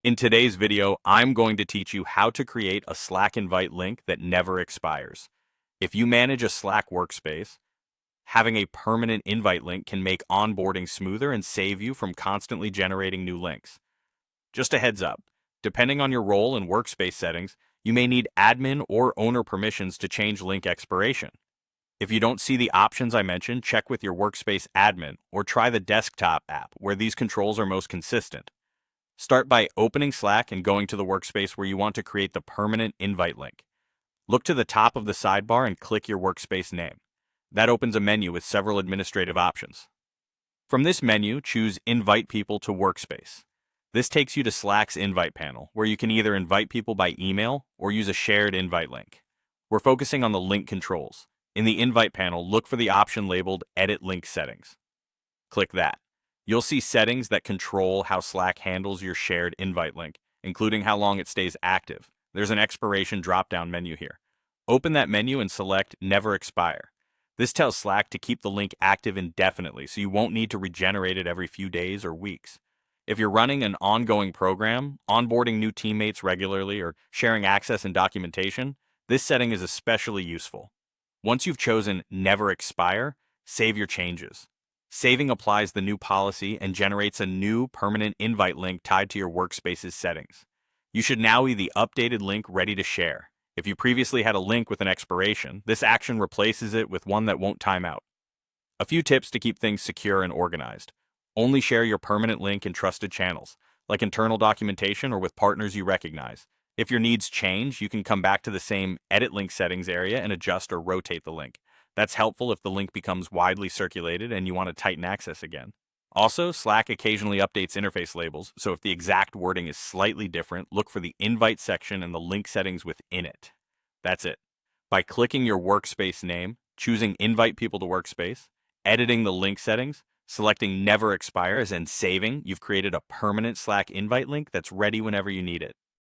In today's video, I'm going to teach you how to create a Slack invite link that never expires. If you manage a Slack workspace, having a permanent invite link can make onboarding smoother and save you from constantly generating new links. Just a heads up, depending on your role and workspace settings, you may need admin or owner permissions to change link expiration. If you don't see the options I mentioned, check with your workspace admin or try the desktop app where these controls are most consistent. Start by opening Slack and going to the workspace where you want to create the permanent invite link. Look to the top of the sidebar and click your workspace name. That opens a menu with several administrative options. From this menu, choose Invite People to Workspace. This takes you to Slack's invite panel, where you can either invite people by email or use a shared invite link. We're focusing on the link controls. In the invite panel, look for the option labeled Edit Link Settings. Click that. You'll see settings that control how Slack handles your shared invite link, including how long it stays active. There's an expiration drop-down menu here. Open that menu and select Never Expire. This tells Slack to keep the link active indefinitely, so you won't need to regenerate it every few days or weeks. If you're running an ongoing program, onboarding new teammates regularly, or sharing access and documentation, this setting is especially useful. Once you've chosen Never Expire, save your changes. Saving applies the new policy and generates a new permanent invite link tied to your workspace's settings. You should now be the updated link ready to share. If you previously had a link with an expiration, this action replaces it with one that won't time out. A few tips to keep things secure and organized. Only share your permanent link in trusted channels, like internal documentation or with partners you recognize. If your needs change, you can come back to the same Edit Link Settings area and adjust or rotate the link. That's helpful if the link becomes widely circulated and you want to tighten access again. Also, Slack occasionally updates interface labels, so if the exact wording is slightly different, look for the invite section and the link settings within it. That's it. By clicking your workspace name, choosing Invite People to Workspace, editing the link settings, selecting Never Expires, and saving, you've created a permanent Slack invite link that's ready whenever you need it.